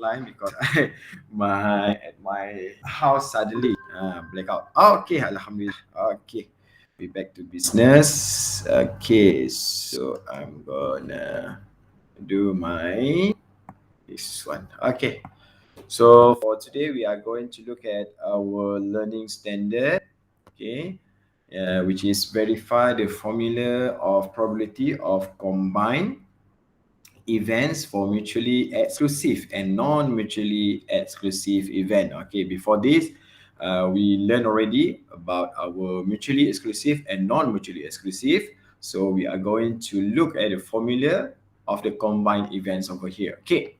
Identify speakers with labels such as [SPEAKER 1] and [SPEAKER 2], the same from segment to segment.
[SPEAKER 1] offline because my house suddenly blackout. Okay, alhamdulillah. Okay, we back to business. Okay, so I'm gonna do my this one. Okay, so for today we are going to look at our learning standard. Okay, which is verify the formula of probability of combined events for mutually exclusive and non-mutually exclusive event. Okay, before this, we learned already about our mutually exclusive and non-mutually exclusive. So we are going to look at the formula of the combined events over here. Okay.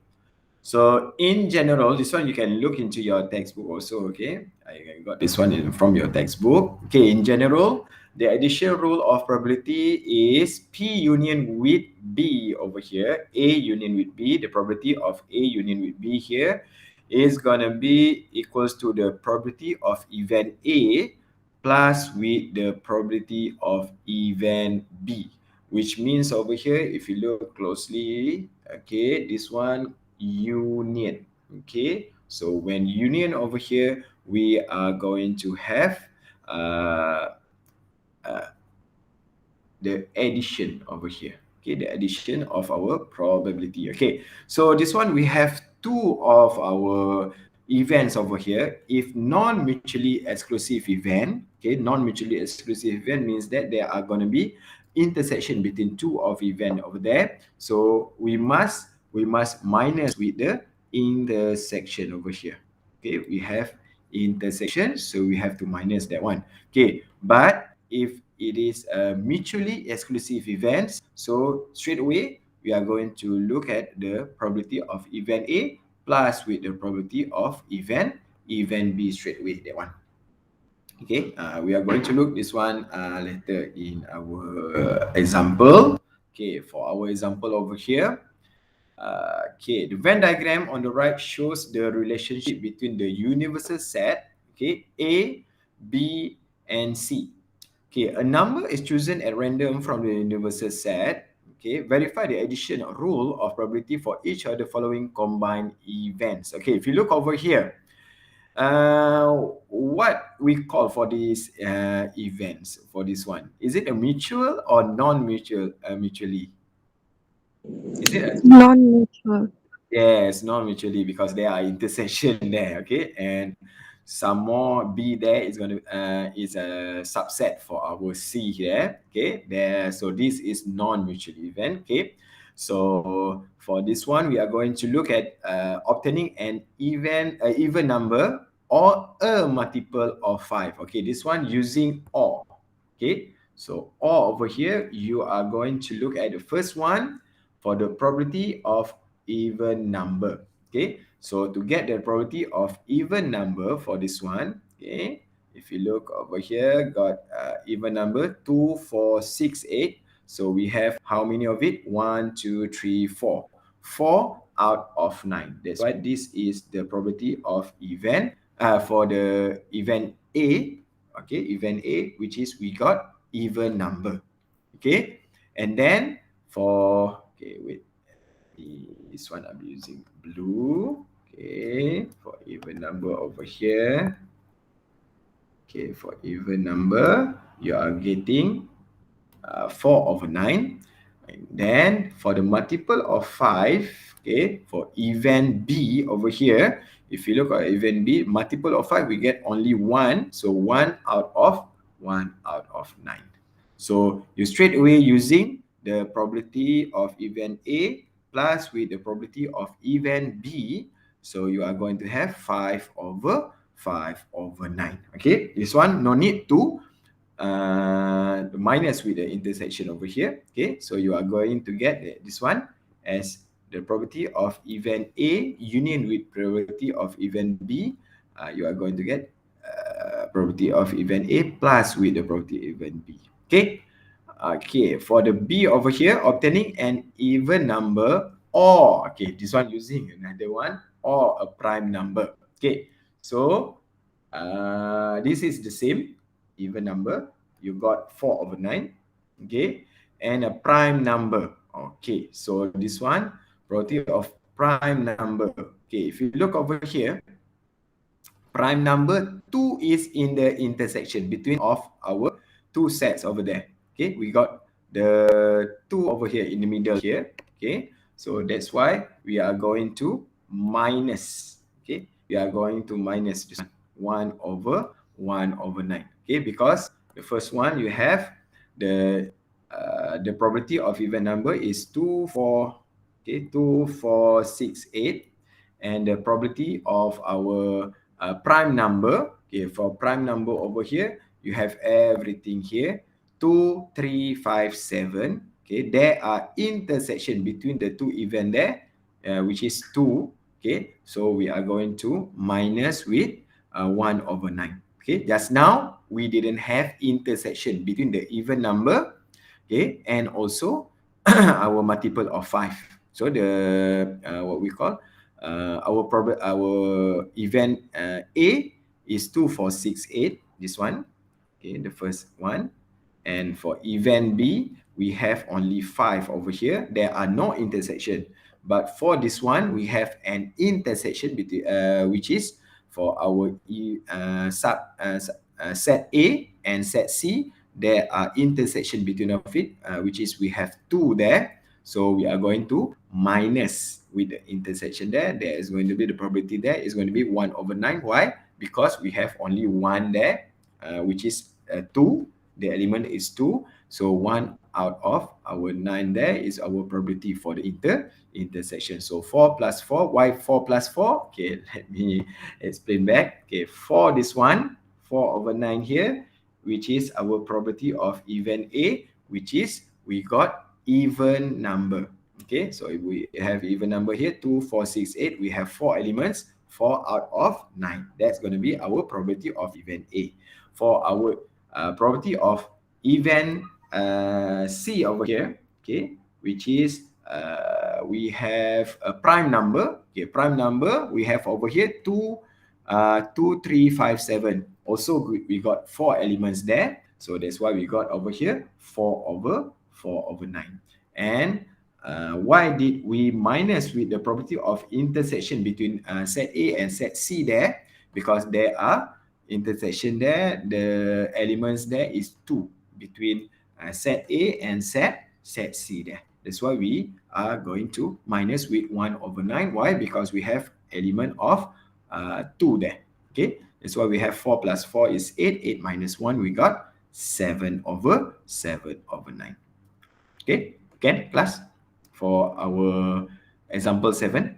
[SPEAKER 1] So in general, this one you can look into your textbook also, okay? I got this one from your textbook. Okay, in general, the addition rule of probability is P union with B over here. A union with B, the probability of A union with B here is gonna be equals to the probability of event A plus with the probability of event B, which means over here, if you look closely, okay, this one union. Okay, so when union over here, we are going to have uh, uh, the addition over here. Okay, the addition of our probability. Okay, so this one we have two of our events over here. If non-mutually exclusive event, okay, non-mutually exclusive event means that there are going to be intersection between two of event over there. So we must minus with the intersection over here. Okay, we have intersection, so we have to minus that one. Okay, but if it is a mutually exclusive events, so straight away we are going to look at the probability of event A plus with the probability of event B straight away, that one. Okay, we are going to look this one later in our example. Okay, for our example over here, okay, the Venn diagram on the right shows the relationship between the universal set, okay, A, B, and C. Okay, a number is chosen at random from the universal set. Okay, verify the addition rule of probability for each of the following combined events. Okay, if you look over here, what we call for these events for this one, is it a mutual or non-mutual? Mutually, is it a
[SPEAKER 2] Non-mutual.
[SPEAKER 1] Yes, non-mutually because there are intersection there, okay, and some more B there is going to is a subset for our C here, okay. There, so this is non-mutual event, okay. So for this one, we are going to look at obtaining an even number or a multiple of 5. Okay, this one using OR. Okay, so OR over here, you are going to look at the first one for the probability of even number. Okay, so to get the probability of even number for this one, okay, if you look over here, got even number 2, 4, 6, 8. So we have how many of it? 1, 2, 3, 4. 4 out of 9. That's why this is the probability of event for the event A. Okay, event A, which is we got even number. Okay, and then for, okay, wait, this one I'm using blue. Okay, for even number over here. Okay, for even number, you are getting 4 over 9. And then for the multiple of 5, okay, for event B over here, if you look at event B, multiple of 5, we get only 1. So 1 out of 9. So you straight away using the probability of event A plus with the probability of event B. So you are going to have 5 over 9. Okay, this one no need to minus with the intersection over here. Okay, so you are going to get this one as the probability of event A union with probability of event B. You are going to get probability of event A plus with the probability of event B. Okay. Okay, for the B over here, obtaining an even number or, okay, this one using another one, or a prime number. Okay, so this is the same even number. You got 4 over 9, okay, and a prime number. Okay, so this one, probability of prime number. Okay, if you look over here, prime number 2 is in the intersection between of our two sets over there. Okay, we got the 2 over here in the middle here. Okay, so that's why we are going to minus. Okay, we are going to minus this one, 1 over 9. Okay, because the first one you have the probability of even number is 2, 4. Okay, 2, 4, 6, 8, and the probability of our prime number. Okay, for prime number over here, you have everything here. 2, 3, 5, 7. Okay, there are intersection between the two event there, which is 2. Okay, so we are going to minus with 1 over 9. Okay, just now we didn't have intersection between the even number, okay, and also our multiple of 5. So the what we call our event A is 2, 4, 6, 8. This one, okay, the first one. And for event B, we have only 5 over here. There are no intersection. But for this one, we have an intersection between which is for our set A and set C. There are intersection between of it, which is we have 2 there. So we are going to minus with the intersection there. There is going to be the probability there is going to be 1 over 9. Why? Because we have only 1 there, which is 2. The element is 2. So 1 out of our 9 there is our probability for the intersection. So 4 plus 4. Why 4 plus 4? Okay, let me explain back. Okay, for this one, 4 over 9 here, which is our probability of event A, which is we got even number. Okay, so if we have even number here, 2, 4, 6, 8, we have 4 elements, 4 out of 9. That's going to be our probability of event A. For our probability of event C over here, okay, which is we have a prime number. Okay, prime number we have over here 2, 2, 3, 5, 7. Also, we got 4 elements there, so that's why we got over here 4 over 9. And why did we minus with the probability of intersection between set A and set C there? Because there are intersection there, the elements there is 2 between set A and set C there. That's why we are going to minus with 1 over 9. Why? Because we have element of 2 there. Okay, that's why we have 4 plus 4 is 8. 8 minus 1, we got 7 over 9. Okay, can class for our example 7?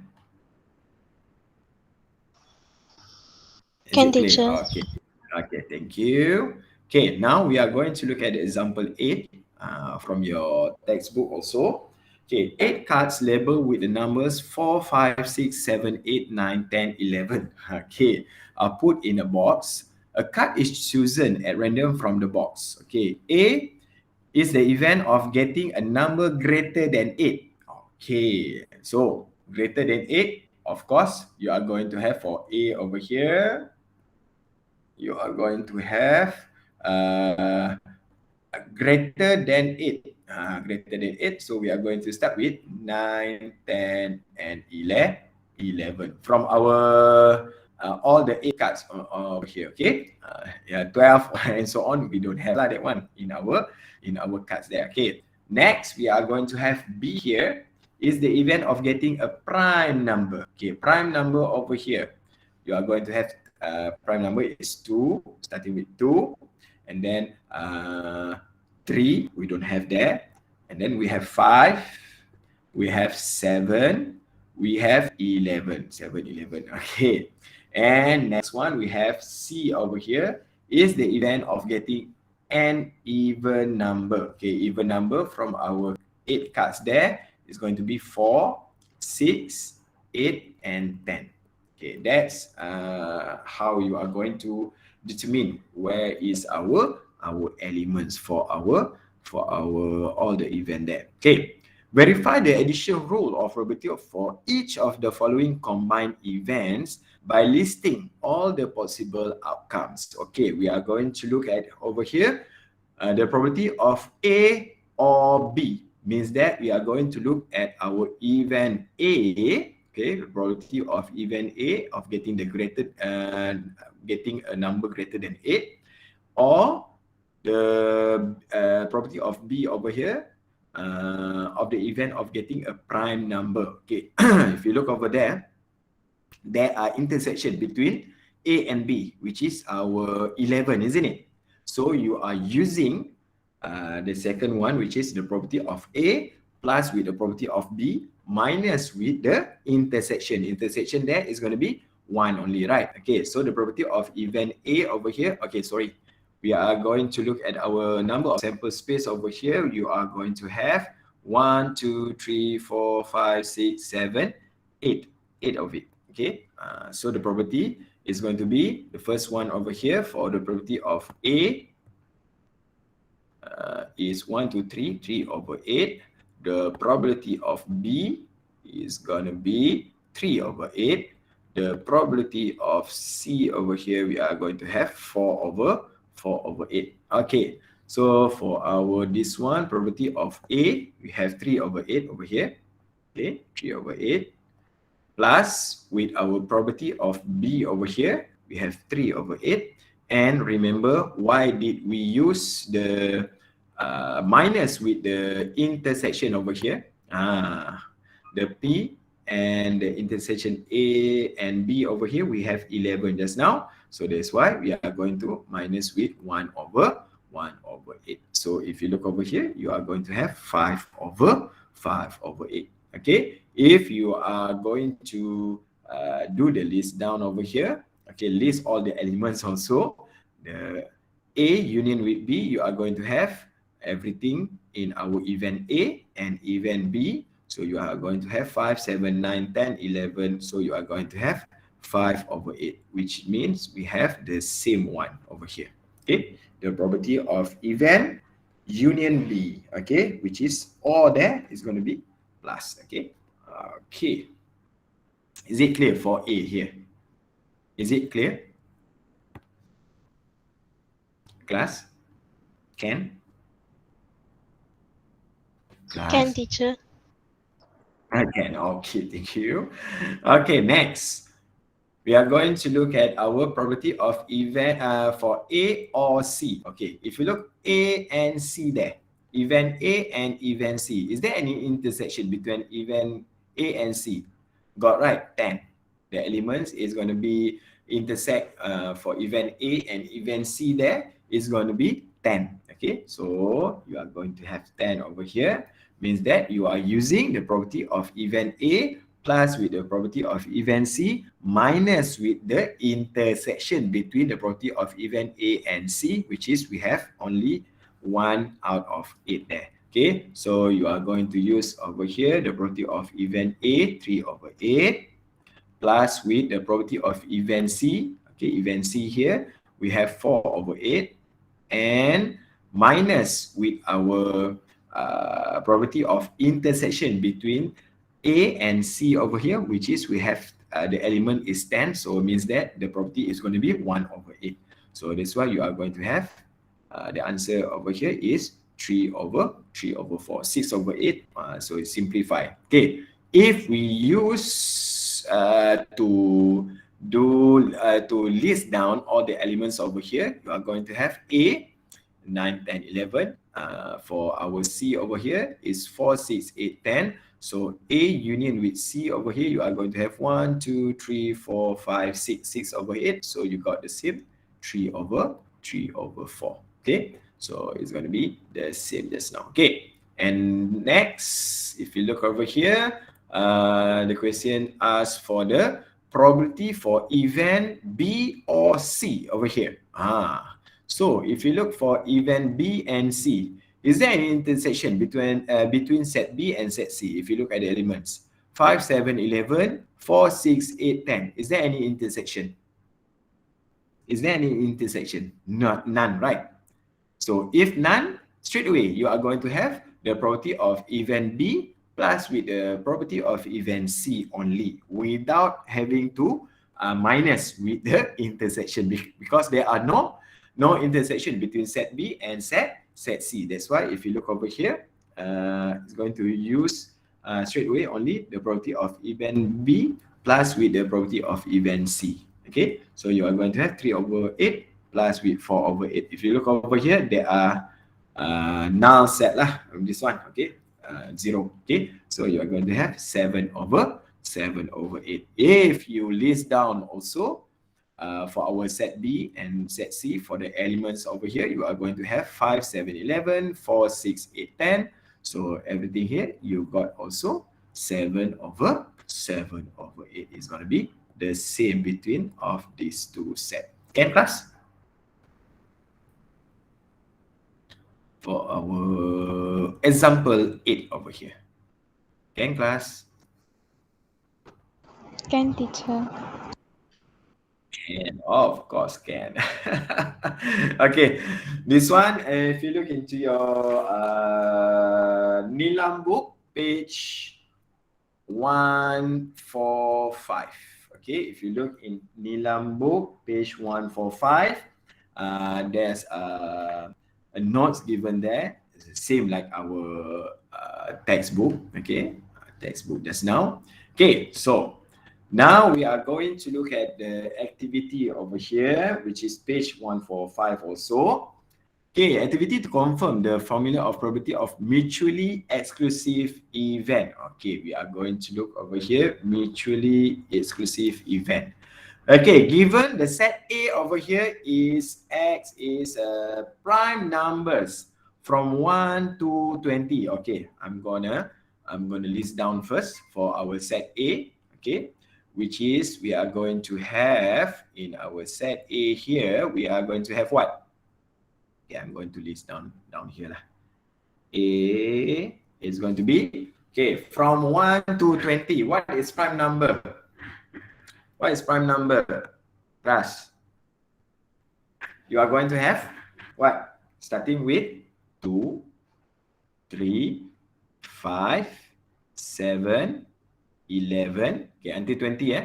[SPEAKER 2] Can, teacher.
[SPEAKER 1] Okay. Okay, thank you. Okay, now we are going to look at example 8 from your textbook also. Okay, 8 cards labeled with the numbers 4, 5, 6, 7, 8, 9, 10, 11. Okay, are put in a box. A card is chosen at random from the box. Okay, A is the event of getting a number greater than 8. Okay, so greater than 8, of course, you are going to have for A over here, you are going to have greater than 8. Greater than 8, so we are going to start with 9, 10, and 11. From our all the 8 cards over here, okay? Yeah, 12 and so on, we don't have that one in our cards there, okay? Next, we are going to have B here, is the event of getting a prime number. Okay, prime number over here. You are going to have prime number is 2, starting with 2, and then 3, we don't have there, and then we have 5, we have 7, we have 11, 7, 11, okay. And next one, we have C over here, is the event of getting an even number. Okay, even number from our 8 cards there is going to be 4, 6, 8, and 10. Okay, that's how you are going to determine where is our elements for our all the event there. Okay, verify the addition rule of probability for each of the following combined events by listing all the possible outcomes. Okay, we are going to look at over here the probability of A or B. Means that we are going to look at our event A Okay, the probability of event A of getting getting a number greater than 8, or the probability of B over here of the event of getting a prime number. Okay, if you look over there, there are intersection between A and B, which is our 11, isn't it? So you are using the second one, which is the probability of A plus with the probability of B minus with the intersection. Intersection there is going to be 1 only, right? Okay, so the probability of event A over here, okay, sorry. We are going to look at our number of sample space over here. You are going to have 1, 2, 3, 4, 5, 6, 7, 8. 8 of it. Okay, so the probability is going to be the first one over here for the probability of A is 1, 2, 3, 3 over 8. The probability of B is going to be 3 over 8. The probability of C over here, we are going to have 4 over 8. Okay, so for our this one, probability of A, we have 3 over 8 over here. Okay, 3 over 8. Plus with our probability of B over here, we have 3 over 8. And remember, why did we use the minus with the intersection over here? The P and the intersection A and B over here, we have 11 just now. So that's why we are going to minus with 1 over 8. So if you look over here, you are going to have 5 over 8. Okay, if you are going to do the list down over here, okay, list all the elements also. The A union with B, you are going to have everything in our event A and event B. So you are going to have 5, 7, 9, 10, 11. So you are going to have 5 over 8, which means we have the same one over here. Okay, the probability of event union B, okay, which is all there is going to be plus. Okay, okay, is it clear for A here? Is it clear, class? Can class?
[SPEAKER 2] Can, teacher.
[SPEAKER 1] I can. Okay, thank you. Okay, next we are going to look at our probability of event for A or C. Okay, if you look A and C there, event A and event C, is there any intersection between event A and C? Got right, 10. The elements is going to be intersect for event A and event C there is going to be 10. Okay, so you are going to have 10 over here. Means that you are using the probability of event A plus with the probability of event C minus with the intersection between the probability of event A and C, which is we have only 1 out of 8 there. Okay, so you are going to use over here the probability of event A, 3 over 8, plus with the probability of event C. Okay, event C here, we have 4 over 8, and minus with our probability of intersection between A and C over here, which is we have the element is 10, so it means that the probability is going to be 1 over 8. So that's why you are going to have the answer over here is 3 over 4, 6 over 8. So it's simplified. Okay, if we use to list down all the elements over here, you are going to have A 9, 10, 11. For our C over here is 4, 6, 8, 10. So A union with C over here, you are going to have 1, 2, 3, 4, 5, 6, 6 over 8. So you got the same 3 over 4. Okay, so it's going to be the same just now. Okay, and next, if you look over here, the question asks for the probability for event B or C over here. So if you look for event B and C, is there any intersection between set B and set C? If you look at the elements 5, 7, 11, 4, 6, 8, 10, is there any intersection? Is there any intersection? None, right? So if none, straight away you are going to have the probability of event B plus with the probability of event C only, without having to minus with the intersection, because there are no intersection between set B and set C. That's why if you look over here, it's going to use straight away only the probability of event B plus with the probability of event C. Okay, so you are going to have 3 over 8 plus with 4 over 8. If you look over here, there are null set lah this one. Okay, 0. Okay, so you are going to have 7 over 8. If you list down also for our set B and set C, for the elements over here, you are going to have 5, 7, 11, 4, 6, 8, 10. So everything here, you got also 7 over 8 is going to be the same between of these two sets. Can class? For our example 8 over here. Can class?
[SPEAKER 2] Can, teacher.
[SPEAKER 1] Can, of course can. Okay, this one, if you look into your Nilam book, page 145. Okay, if you look in Nilam book, page 145, there's a notes given there. It's the same like our textbook. Okay, textbook just now. Okay, so now we are going to look at the activity over here, which is page 145 also. Okay, activity to confirm the formula of probability of mutually exclusive event. Okay, we are going to look over here, mutually exclusive event. Okay, given the set A over here is X is prime numbers from 1 to 20. Okay, I'm gonna list down first for our set A. Okay, which is we are going to have in our set A here, we are going to have what? Okay, I'm going to list down here lah. A is going to be, okay, from 1 to 20. What is prime number? What is prime number? Class. You are going to have what? Starting with 2, 3, 5, 7, 11. Okay, until 20.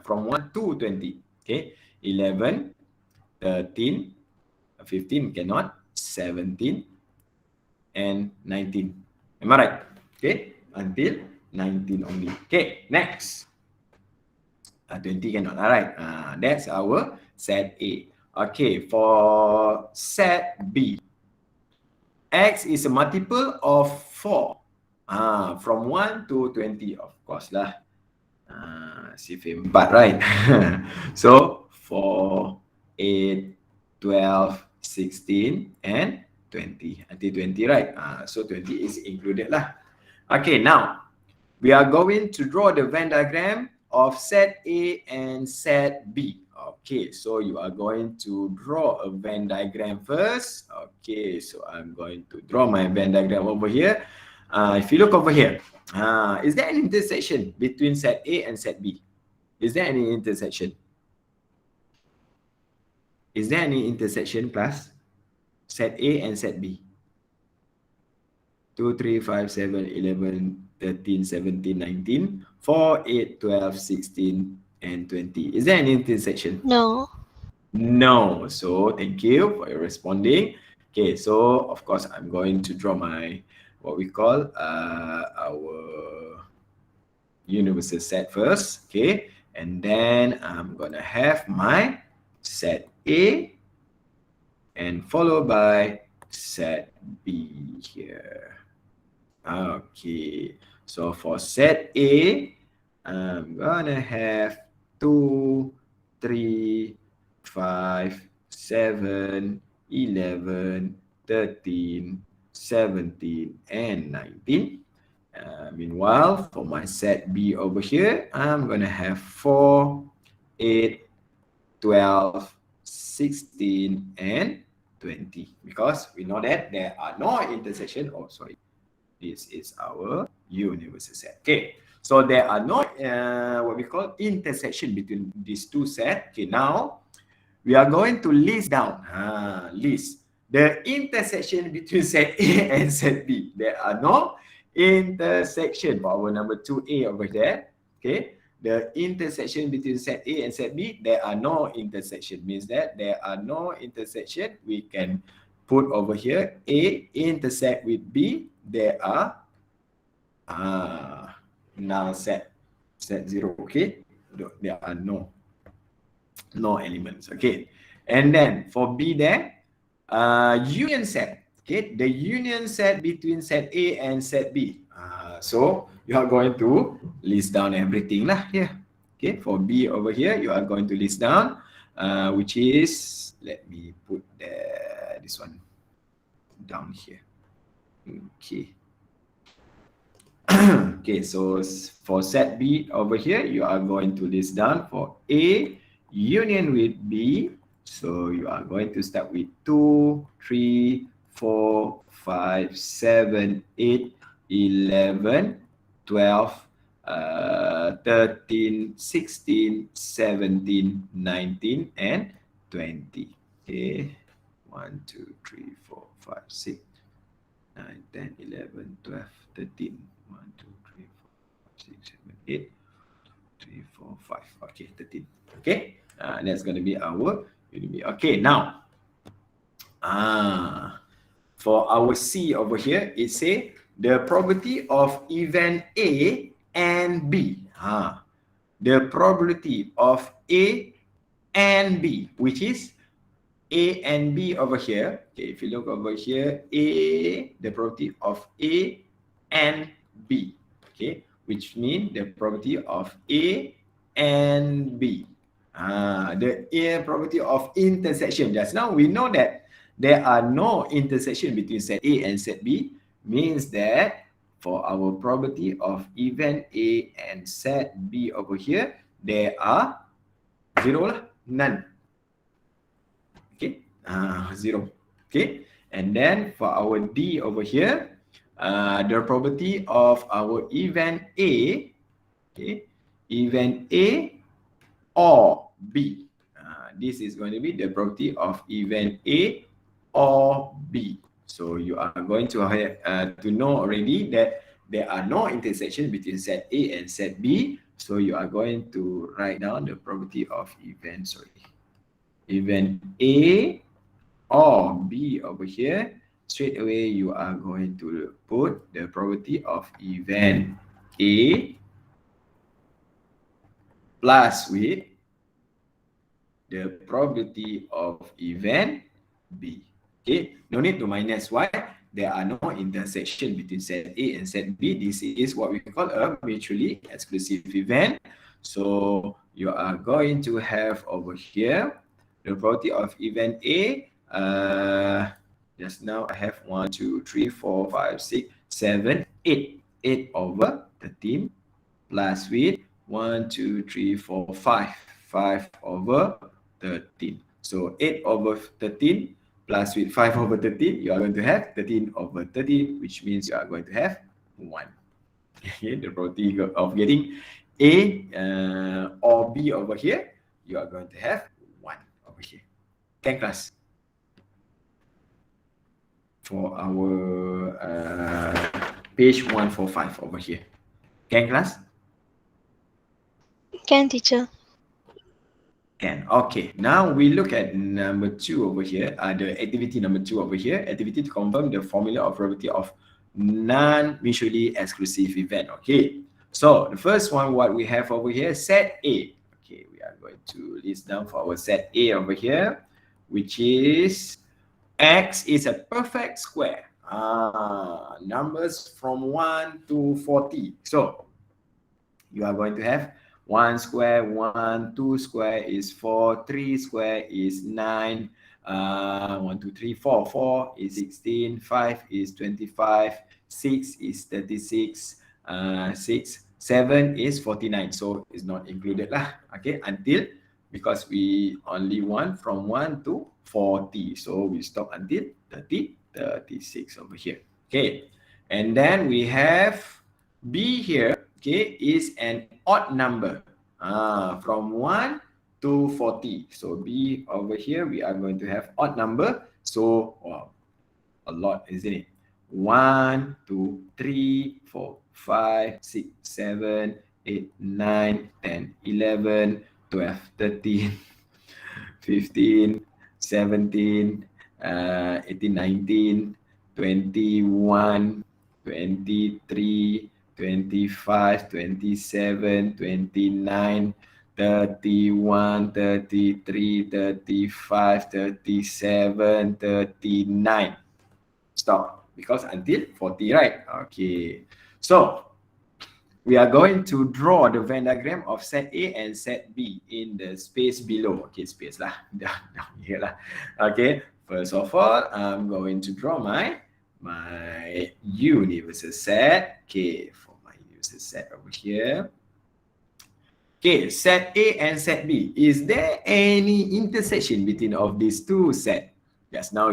[SPEAKER 1] From 1 to 20. Okay, 11, 13, 15 cannot, 17, and 19. Am I right? Okay, until 19 only. Okay, next. 20 cannot. All right, that's our set A. Okay, for set B, X is a multiple of 4. From 1 to 20, of course lah. Sifir 4, right? So, 4, 8, 12, 16, and 20. Until 20, right? So, 20 is included lah. Okay, now, we are going to draw the Venn diagram of set A and set B. Okay, so you are going to draw a Venn diagram first. Okay, so I'm going to draw my Venn diagram over here. If you look over here, is there an intersection between set A and set B? Is there any intersection? Is there any intersection, class? Set A and set B. 2, 3, 5, 7, 11, 13, 17, 19, 4, 8, 12, 16, and 20. Is there any intersection?
[SPEAKER 2] No.
[SPEAKER 1] No. So thank you for your responding. Okay, so of course I'm going to draw my what we call our universal set first. Okay, and then I'm gonna have my set A and followed by set B here. Okay, so for set A, I'm gonna have 2, 3, 5, 7, 11, 13, 17, and 19. Meanwhile, for my set B over here, I'm gonna have 4, 8, 12, 16, and 20. Because we know that there are no intersection. Oh, sorry. This is our universal set. Okay, so there are no what we call intersection between these two sets. Okay, now we are going to list down. List the intersection between set A and set B. There are no intersection for our number 2A over there. Okay, the intersection between set A and set B, there are no intersection. Means that there are no intersection. We can put over here A intersect with B. There are null set 0. Okay, there are no elements. Okay, and then for B there, union set. Okay, the union set between set A and set B. So you are going to list down everything lah here. Okay, for B over here, you are going to list down, which is, let me put this one down here. Okay. Okay, so for set B over here, you are going to list down for A union with B. So you are going to start with 2, 3, 4, 5, 7, 8, 11, 12, 13, 16, 17, 19, and 20. Okay, 1, 2, 3, 4, 5, 6, 9, 10, 11, 12, 13. 1, 2, 3, 4, 5, 6, 7, 8, 3, 4, 5. Okay, 13. Okay, that's going to be our unit. Okay, now, for our C over here, it say the probability of event A and B. The probability of A and B, which is A and B over here. Okay, if you look over here, A, the probability of A and B. Okay, which means the probability of A and B. The probability of intersection. Just now we know that there are no intersection between set A and set B, means that for our probability of event A and set B over here, there are zero lah, none. Okay, 0. Okay, and then for our D over here, the probability of our event A, okay, event A or B. This is going to be the probability of event A or B. So you are going to have to know already that there are no intersections between set A and set B. So you are going to write down the probability of event A or B over here. Straight away you are going to put the probability of event A plus with the probability of event B. Okay, no need to minus. Why? There are no intersection between set A and set B. This is what we call a mutually exclusive event. So you are going to have over here the probability of event A. Just now I have 1, 2, 3, 4, 5, 6, 7, 8. 8 over 13 plus with 1, 2, 3, 4, 5. 5 over 13. So 8 over 13 plus with 5 over 13, you are going to have 13 over 13, which means you are going to have 1. Okay, the probability of getting A or B over here, you are going to have 1 over here. Okay, class? For our page 145 over here. Can, class?
[SPEAKER 2] Can, teacher.
[SPEAKER 1] Can. Okay, now we look at number 2 over here, the activity number 2 over here, activity to confirm the formula of probability of non-mutually exclusive event. Okay, so the first one, what we have over here, set A. Okay, we are going to list down for our set A over here, which is X is a perfect square. Numbers from 1 to 40. So you are going to have 1 square, 1, 2 square is 4, 3 square is 9, 1, 2, 3, 4, 4 is 16, 5 is 25, 6 is 36, 6, 7 is 49. So it's not included lah. Okay, until, because we only want from 1 to 40. So we stop until 30, 36 over here. Okay, and then we have B here. Okay, is an odd number from 1 to 40. So B over here, we are going to have odd number. So a lot, isn't it? 1, 2, 3, 4, 5, 6, 7, 8, 9, 10, 11, 12, 13, 15, 17, 18, 19, 21, 23, 25, 27, 29, 31, 33, 35, 37, 39. Stop, because until 40, right? Okay. So we are going to draw the Venn diagram of set A and set B in the space below. Okay, space lah, down here lah. Okay, first of all, I'm going to draw my universal set. Okay, for my universal set over here. Okay, set A and set B. Is there any intersection between of these two sets? Just now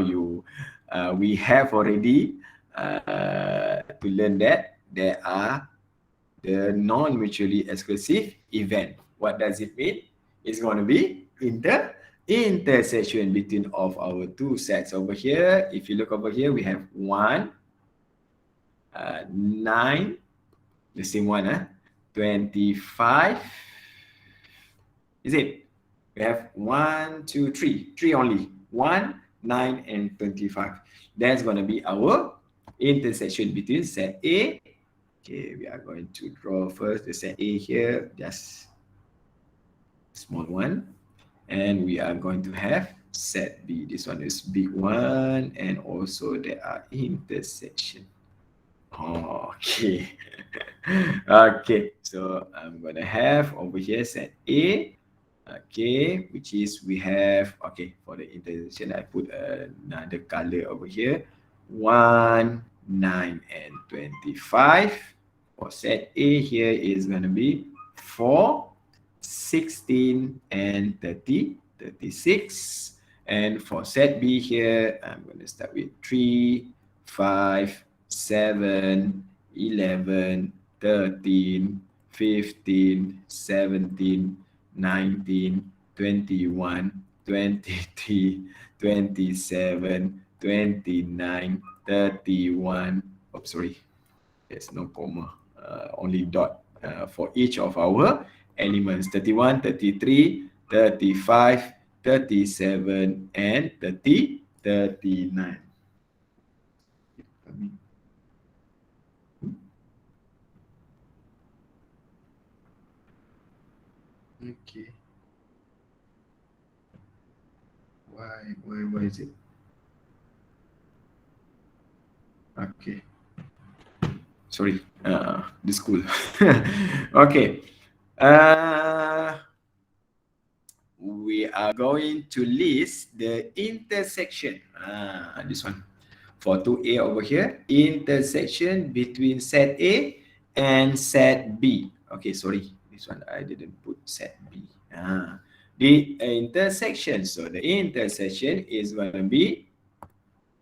[SPEAKER 1] we have already to learn that there are the non-mutually exclusive event. What does it mean? It's going to be intersection between of our two sets over here. If you look over here, we have 1, 9, the same one, 25. Is it? We have 1, 2, 3, 3 only. 1, 9, and 25. That's going to be our intersection between set A. Okay, we are going to draw first the set A here, just small one. And we are going to have set B. This one is big one, and also there are intersection. Okay. Okay, so I'm going to have over here set A. Okay, which is we have, okay, for the intersection, I put another color over here. 1, 9, and 25. For set A here is going to be 4, 16, and 30, 36. And for set B here, I'm going to start with 3, 5, 7, 11, 13, 15, 17, 19, 21, 23, 27, 29, 31. Oh, sorry, there's no comma, only dot for each of our elements: 31, 33, 35, 37, and 39. Okay. Why is it? Okay. Sorry, the school. Okay. We are going to list the intersection. This one. For 2A over here, intersection between set A and set B. Okay, sorry. This one I didn't put set B. The intersection. So the intersection is going to be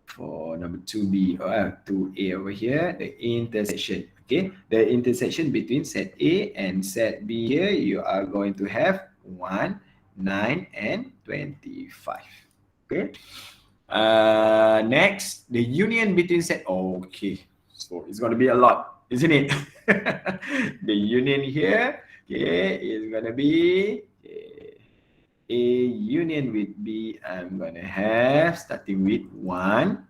[SPEAKER 1] for number 2B or 2A over here, the intersection. Okay, the intersection between set A and set B here, you are going to have 1, 9, and 25. Okay. Next, the union between set. Okay, so it's going to be a lot, isn't it? The union here, okay, is going to be A union with B. I'm going to have starting with 1,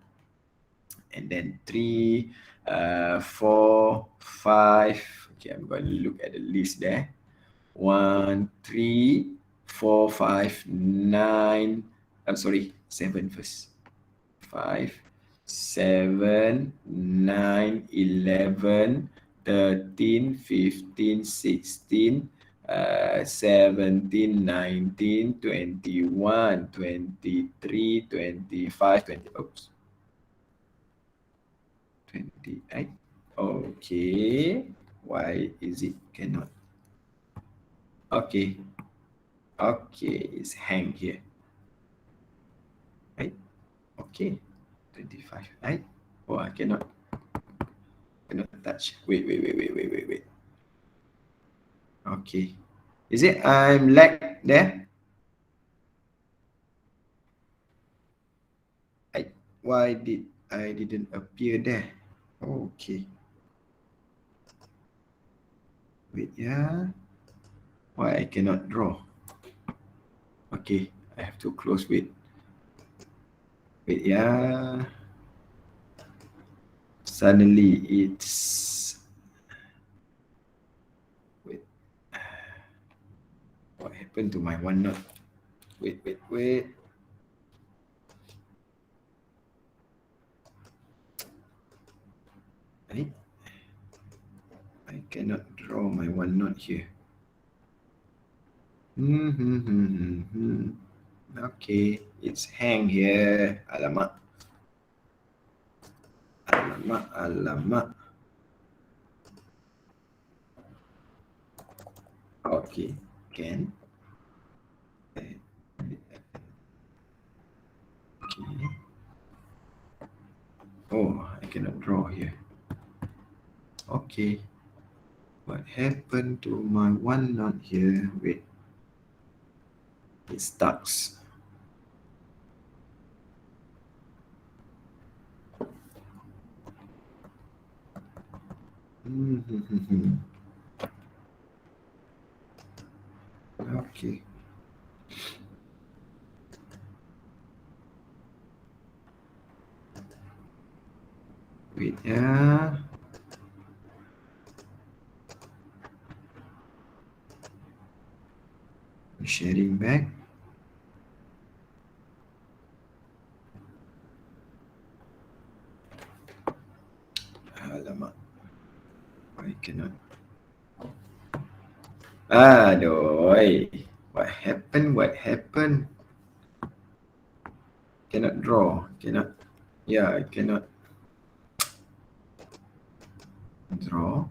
[SPEAKER 1] and then 3, 4, 5. Okay, I'm going to look at the list there. 1, 3, 4, 5, 9. I'm sorry, 7 first. 5, 7, 9, 11, 13, 15, 16, 17, 19, 21, 23, 25, 20. Oops. 28. Okay. Why is it cannot? Okay. Okay, it's hang here. Right? Okay. 25. Right? Oh, I cannot touch. Wait. Okay. Is it I'm lag there? Why did I didn't appear there? Okay. Wait, yeah. Why I cannot draw? Okay, I have to close. Wait, yeah. Suddenly it's happened to my one knot? Wait. I cannot draw my one knot here. Okay, it's hang here. Alamak. Okay, can. Okay. Oh, I cannot draw here. Okay. What happened to my one knot here? Wait. It stucks. Okay. Wait, yeah. Sharing back. Alamak. I cannot. Aduh. What happened? Cannot draw. Cannot. Yeah, I cannot draw.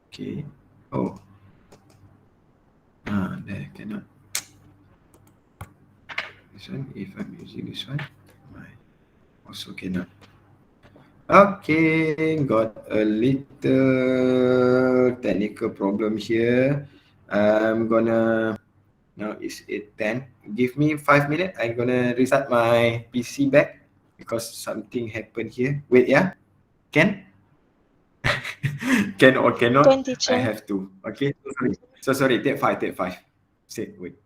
[SPEAKER 1] Okay. Oh. There cannot. This one, if I'm using this one, I also cannot. Okay, got a little technical problem here. I'm gonna, now it's 8:10. Give me 5 minutes. I'm gonna reset my PC back because something happened here. Wait, yeah? Can? Can or cannot?
[SPEAKER 2] Can,
[SPEAKER 1] I
[SPEAKER 2] teacher.
[SPEAKER 1] have to. Okay, so sorry. Take five. Say, wait.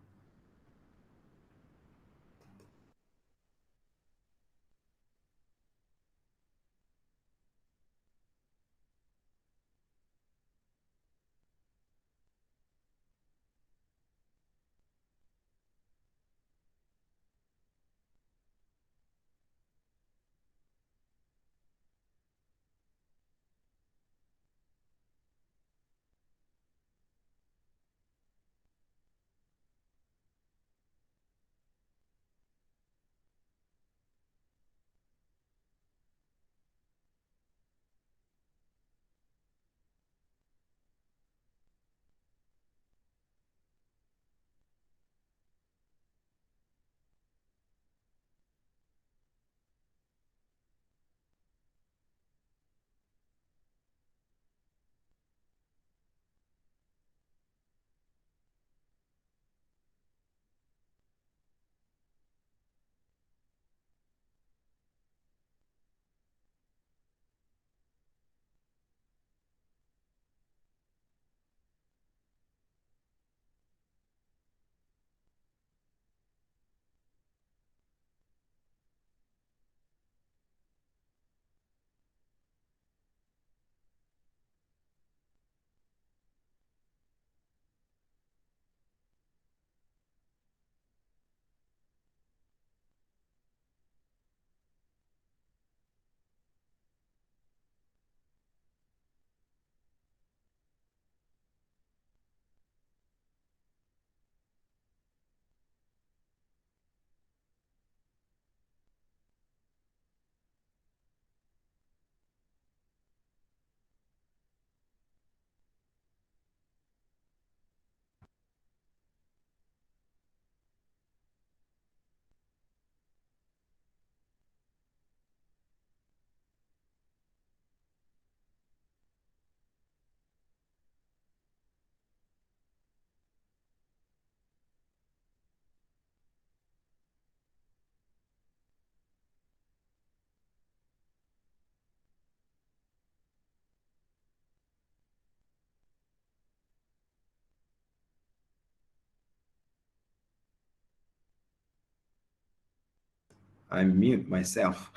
[SPEAKER 1] I mute myself.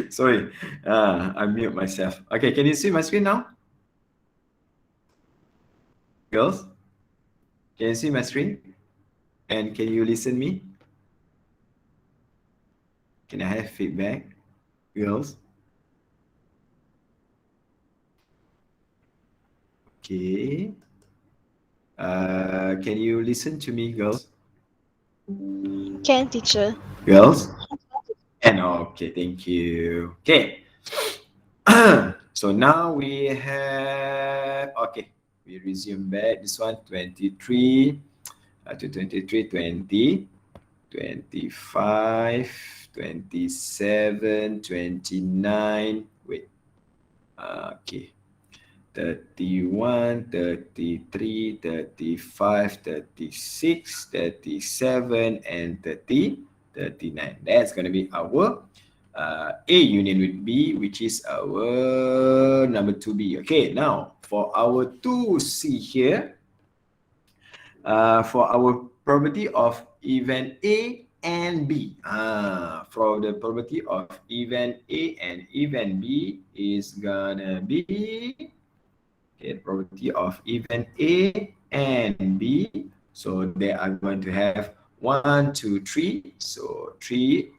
[SPEAKER 1] Sorry, I mute myself. Okay, can you see my screen now, girls? Can you see my screen? And can you listen me? Can I have feedback, girls? Okay. Can you listen to me, girls?
[SPEAKER 2] Can, teacher.
[SPEAKER 1] Girls? And okay, thank you. Okay. So now we have, okay, we resume back this one 23 to 23, 20, 25, 27, 29. Wait, okay. 31, 33, 35, 36, 37, and 30, 39. That's going to be our A union with B, which is our number 2B. Okay, now for our 2C here, for our probability of event A and B. For the probability of event A and event B is gonna be, okay, probability of event A and B. So they are going to have 1, 2, 3. So 3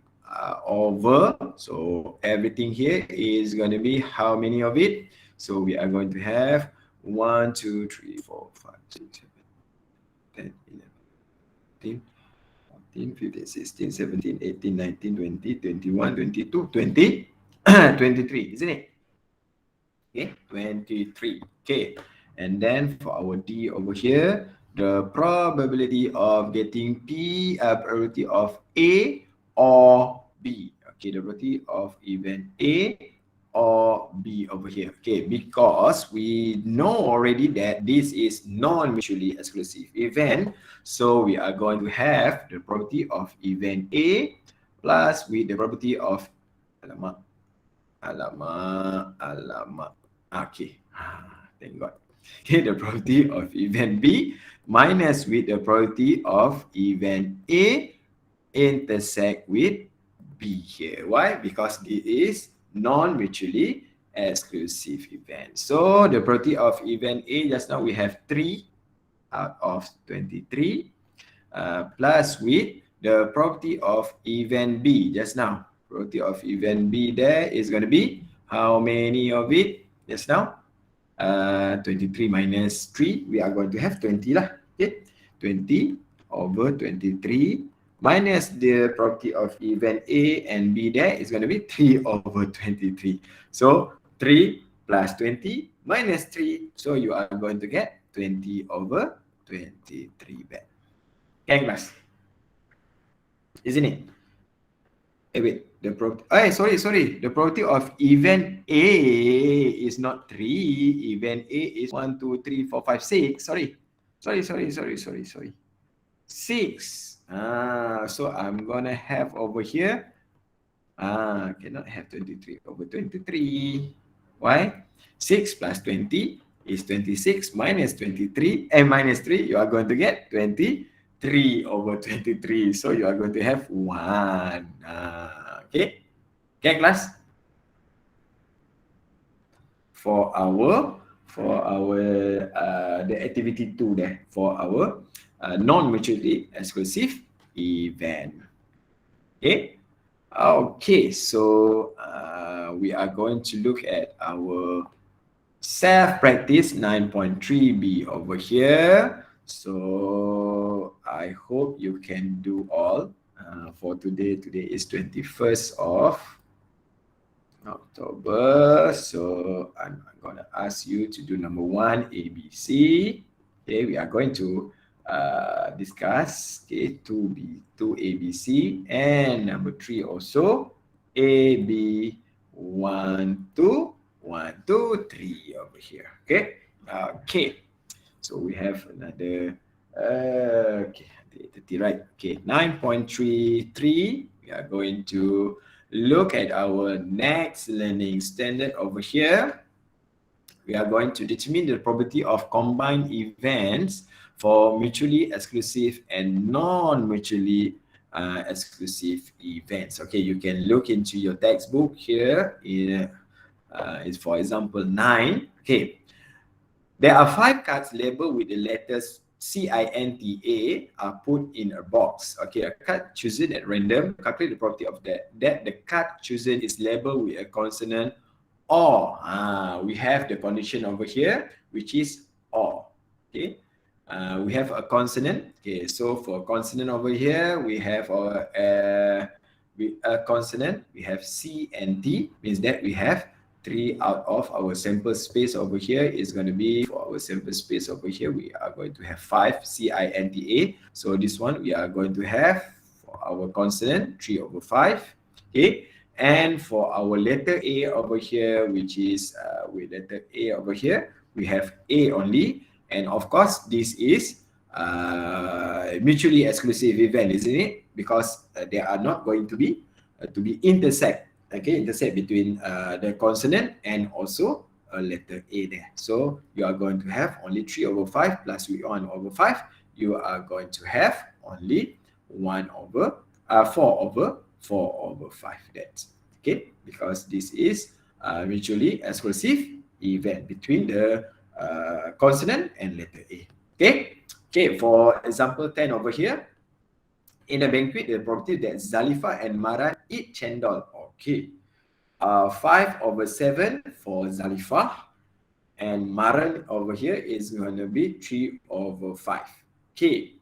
[SPEAKER 1] over. So everything here is going to be how many of it? So we are going to have 1, 2, 3, 4, 5, 6, 7, 10, 11, 13, 14, 15, 16, 17, 18, 19, 20, 21, 22, 20, 23, isn't it? Okay, 23. Okay, and then for our D over here, the probability of getting probability of A or B. Okay, the probability of event A or B over here. Okay, because we know already that this is non-mutually exclusive event, so we are going to have the probability of event A plus with the probability of, alamak, alamak. Okay, thank God. Okay, the probability of event B minus with the probability of event A intersect with B here. Why? Because it is non-mutually exclusive event. So the probability of event A, just now we have 3 out of 23 plus with the probability of event B just now. Probability of event B there is going to be how many of it just now? 23 minus 3, we are going to have 20 lah. Okay, 20 over 23 minus the probability of event A and B there is going to be 3 over 23. So 3 plus 20 minus 3. So you are going to get 20 over 23 back. Okay, class. Isn't it? Wait. The probability. Sorry. The probability of event A is not 3. Event A is 1, 2, 3, 4, 5, 6. Sorry. 6. So I'm gonna have over here. Cannot have 23 over 23. Why? 6 plus 20 is 26 minus 23 and minus 3. You are going to get 23 over 23. So you are going to have 1. Okay. Okay, class. For our the activity 2 there for our non-mutually exclusive event. Okay. Okay, so we are going to look at our self-practice 9.3b over here. So I hope you can do all for today. Today is 21st of October. So I'm going to ask you to do number 1, ABC. Okay, we are going to discuss, okay, 2 ABC, and number 3 also AB 1, 2, 1, 2, 3 over here. Okay, so we have another okay, 30, right? Okay, 9.33. We are going to look at our next learning standard over here. We are going to determine the probability of combined events for mutually exclusive and non-mutually exclusive events. Okay, you can look into your textbook here. Is for example 9. Okay, there are 5 cards labeled with the letters CINTA are put in a box. Okay, a card chosen at random, calculate the property of that the card chosen is labeled with a consonant or. We have the condition over here, which is or. Okay, we have a consonant. Okay, so for consonant over here, we have a consonant. We have C and T, means that we have 3 out of our sample space over here is going to be, for our sample space over here, we are going to have 5 CINTA. So this one we are going to have for our consonant 3 over 5. Okay, and for our letter A over here, which is with letter A over here, we have A only. And of course, this is mutually exclusive event, isn't it? Because they are not going to be intersect. Okay, intersect between the consonant and also a letter A there. So you are going to have only 3 over 5 plus 1 over 5. You are going to have only 4 over 5. That's okay, because this is mutually exclusive event between the consonant and letter A. Okay, for example 10 over here. In a banquet, the property that Zalifa and Maran eat cendol. Okay. 5 over 7 for Zalifa. And Maran over here is going to be 3 over 5. Okay.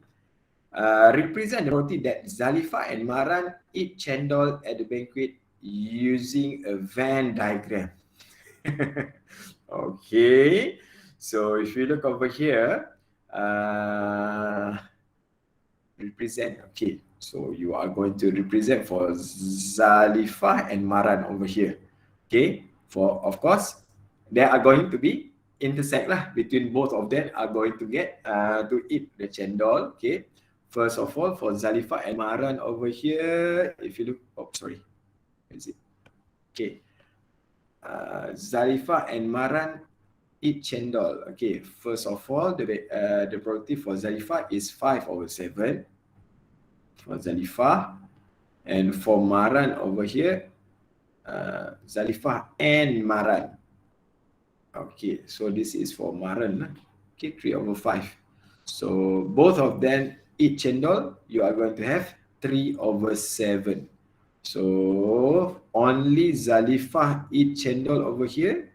[SPEAKER 1] Represent the property that Zalifa and Maran eat cendol at the banquet using a Venn diagram. Okay. So if you look over here, represent. Okay, so you are going to represent for Zalifa and Maran over here. Okay, for of course they are going to be intersect lah, between both of them are going to get to eat the cendol. Okay, first of all for Zalifa and Maran over here, if you look, sorry, is it? Okay, Zalifa and Maran eat cendol. Okay, first of all, the probability for Zalifa is 5 over 7 for Zalifa, and for Maran over here, Zalifa and Maran. Okay, so this is for Maran. Okay, 3 over 5. So both of them eat cendol. You are going to have 3 over 7. So only Zalifa eat cendol over here.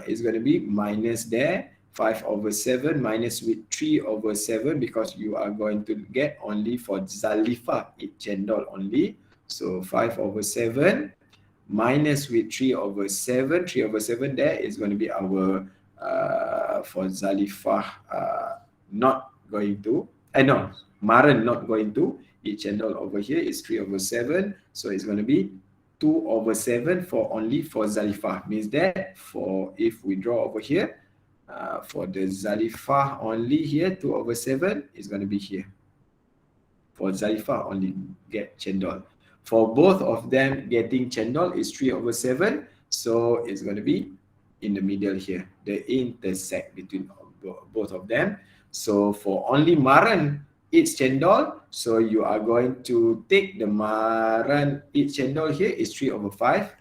[SPEAKER 1] Is going to be minus there, 5 over 7 minus with 3 over 7, because you are going to get only for Zalifa eat cendol only. So 5 over 7 minus with 3 over 7. 3 over 7 there is going to be our for Zalifa not going to, no, Maran not going to eat cendol over here is 3 over 7. So it's going to be 2 over 7 for only for Zalifa. Means that for, if we draw over here, for the Zalifa only here, 2 over 7 is going to be here. For Zalifa only get cendol. For both of them getting cendol is 3 over 7. So it's going to be in the middle here, the intersect between both of them. So for only Maran eats cendol, so you are going to take the Maran eat cendol here is 3 over 5.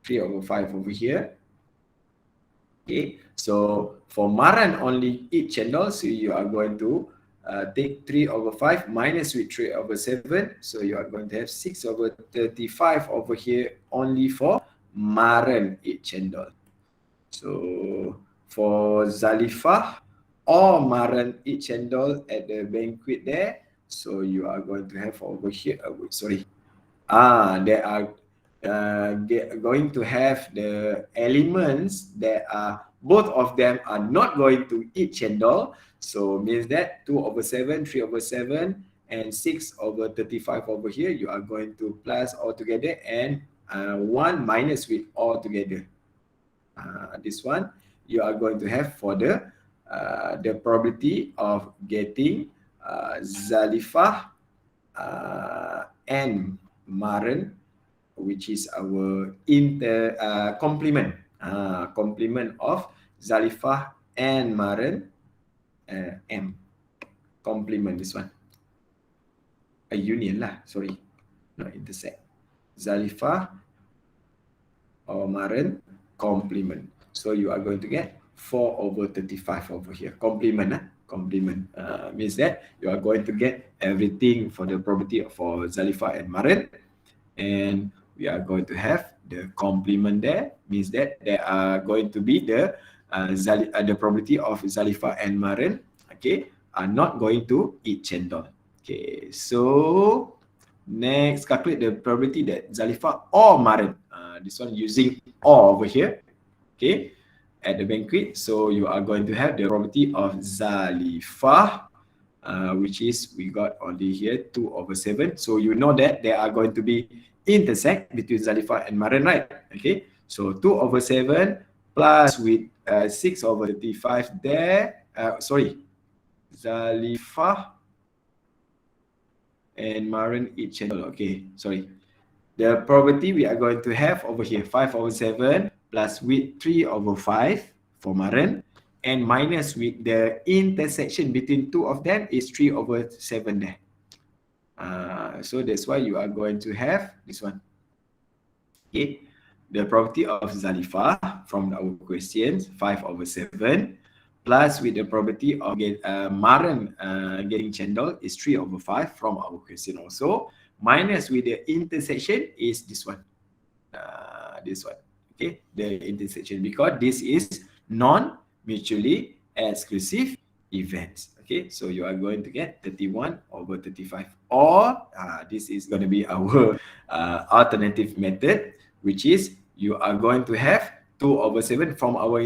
[SPEAKER 1] 3 over 5 over here. Okay, so for Maran only eat cendol, so you are going to take 3 over 5 minus with 3 over 7. So you are going to have 6 over 35 over here only for Maran eat cendol. So for Zalifa or Maran eat cendol at the banquet there, so you are going to have over here, they are going to have the elements that are, both of them are not going to eat cendol. So means that 2 over 7, 3 over 7, and 6 over 35 over here, you are going to plus all together, and 1 minus with all together. This one you are going to have for the probability of getting Zalifa and Maran, which is our complement of Zalifa and Maran, M complement, this one a union lah, sorry, not intersect. Zalifa or Maran complement. So you are going to get 4 over 35 over here. Complement, complement means that you are going to get everything for the property for Zalifa and Maren, and we are going to have the complement there, means that there are going to be the property of Zalifa and Maren, okay, are not going to eat cendol. Okay, so next, calculate the probability that Zalifa or Maren, this one using or over here, okay, at the banquet. So you are going to have the probability of Zalifa, which is we got only here 2 over 7. So you know that there are going to be intersect between Zalifa and Maren, right? Okay, so 2 over 7 plus with 6 over 35 there. Sorry, Zalifa and Maren each channel. Okay, sorry. The probability we are going to have over here 5 over 7 plus with 3 over 5 for Maren, and minus with the intersection between two of them is 3 over 7 there. So that's why you are going to have this one. Okay, the property of Zalifa from our questions 5 over 7 plus with the property of Maren getting cendol is 3 over 5 from our question also, minus with the intersection is this one. Okay, the intersection, because this is non-mutually exclusive events. Okay, so you are going to get 31 over 35, or this is going to be our alternative method, which is you are going to have 2 over 7 from our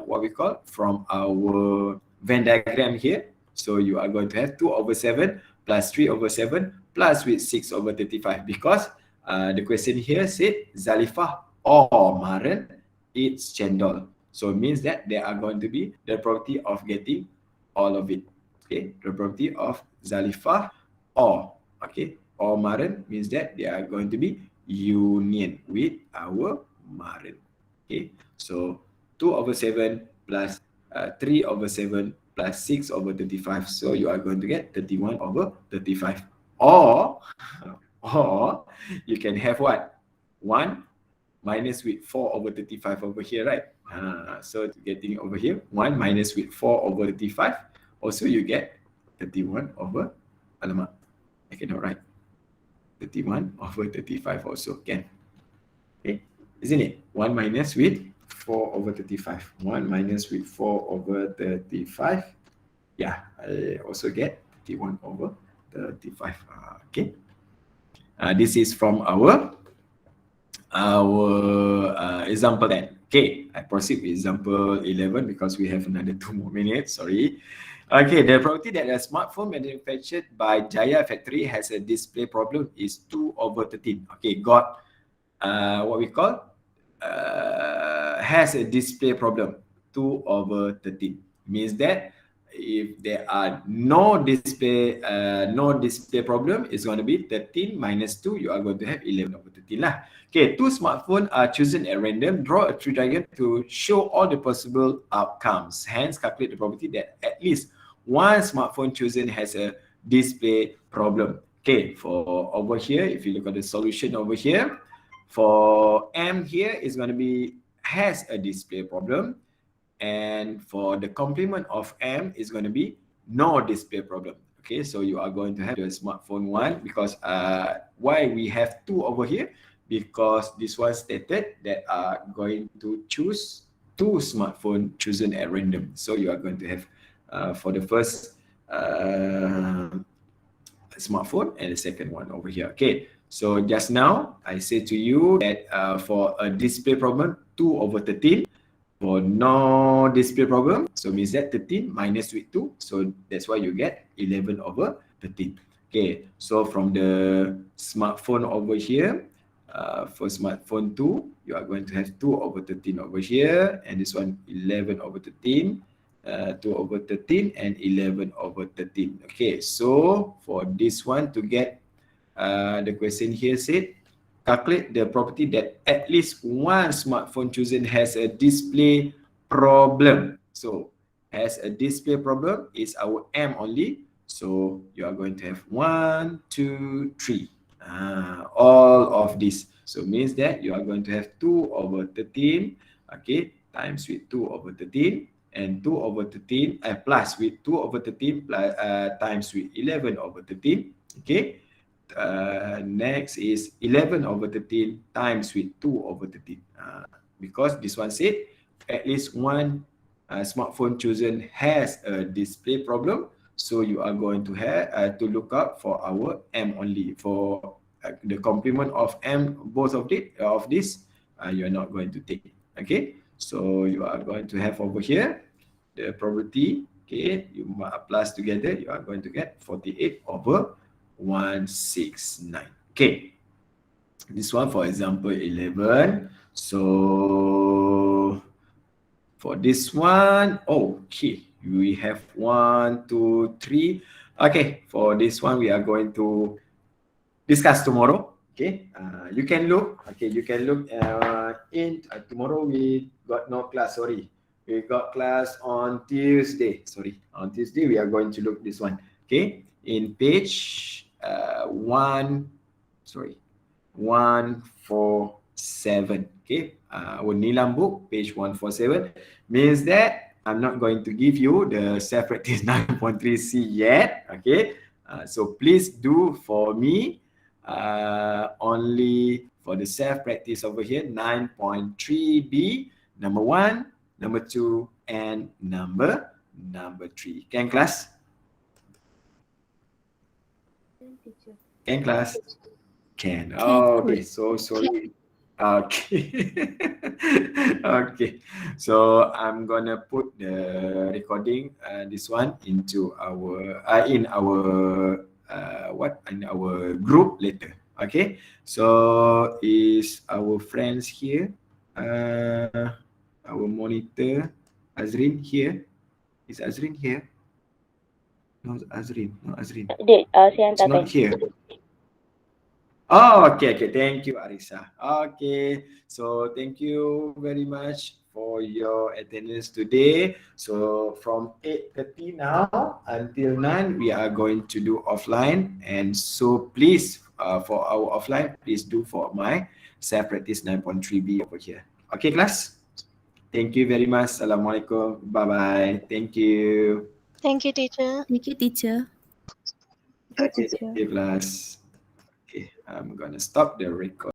[SPEAKER 1] what we call from our Venn diagram here. So you are going to have 2 over 7 plus 3 over 7 plus with 6 over 35, because the question here said Zalifa or Maren eats cendol. So it means that there are going to be the probability of getting all of it. Okay, the probability of Zalifa or Maren means that they are going to be union with our Maren. Okay, so 2 over 7 plus 3 over 7 plus 6 over 35. So you are going to get 31 over 35. Or you can have what? 1 minus with 4 over 35 over here, right? So getting over here, 1 minus with 4 over 35. Also, you get 31 over, alamak, I cannot write. 31 over 35 also can. Okay, isn't it? 1 minus with 4 over 35. 1 minus with 4 over 35. Yeah, I also get 31 over 35. Okay. This is from our example 10. Okay, I proceed with example 11 because we have another 2 more minutes. Sorry. Okay, the probability that a smartphone manufactured by Jaya Factory has a display problem is 2 over 13. Okay, got what we call has a display problem 2 over 13. Means that if there are no display problem, it's going to be 13 minus 2. You are going to have 11 over 13 lah. Okay, 2 smartphones are chosen at random. Draw a tree diagram to show all the possible outcomes. Hence, calculate the probability that at least one smartphone chosen has a display problem. Okay, for over here, if you look at the solution over here, for M here is going to be has a display problem, and for the complement of M is going to be no display problem. Okay, so you are going to have the smartphone 1, because why we have 2 over here? Because this one stated that are going to choose 2 smartphone chosen at random. So you are going to have for the first smartphone and the second one over here. Okay, so just now I said to you that for a display problem 2 over 13, for no display problem, so means that 13 minus with 2, so that's why you get 11 over 13. Okay, so from the smartphone over here, for smartphone 2, you are going to have 2 over 13 over here, and this one 11 over 13, 2 over 13 and 11 over 13. Okay, so for this one to get the question here said, calculate the property that at least one smartphone chosen has a display problem. So has a display problem is our M only. So you are going to have 1, 2, 3. All of this. So means that you are going to have 2 over 13. Okay, times with 2 over 13, and 2 over 13 plus with 2 over 13 plus, times with 11 over 13. Okay. Next is 11 over 13 times with 2 over 13. Because this one said at least one smartphone chosen has a display problem. So you are going to have to look up for our M only. For the complement of M, both of this, you are not going to take. Okay, so you are going to have over here the probability. Okay, you plus together, you are going to get 48 over 169. Okay, this one for example 11. So for this one, okay, we have 1, 2, 3. Okay, for this one we are going to discuss tomorrow. Okay, you can look. Okay, you can look in tomorrow. We got no class. Sorry, we got class on Tuesday. Sorry, on Tuesday we are going to look this one. Okay, in page one. Sorry, 147. Okay, our Nilam book, page 147, means that I'm not going to give you the self practice 9.3C yet. Okay, so please do for me only for the self practice over here 9.3B, number 1, number 2, and number 3. Can class? Can class? Can.
[SPEAKER 3] Can.
[SPEAKER 1] Oh, okay. So sorry. Okay. Okay. So I'm gonna put the recording this one into our in our what in our group later. Okay. So is our friends here? Our monitor Azrin here. Is Azrin here? No, Azrin. No, Azrin. It's not here. Oh, okay, okay. Thank you, Arisa. Okay, so thank you very much for your attendance today. So from 8:30 now until 9, we are going to do offline. And so please, for our offline, please do for my self practice 9.3B over here. Okay, class? Thank you very much. Assalamualaikum. Bye-bye. Thank you.
[SPEAKER 2] Thank you, teacher.
[SPEAKER 3] Thank you, teacher.
[SPEAKER 2] Thank you,
[SPEAKER 1] Okay, thank
[SPEAKER 2] teacher.
[SPEAKER 1] you, class. Okay, I'm gonna stop the record.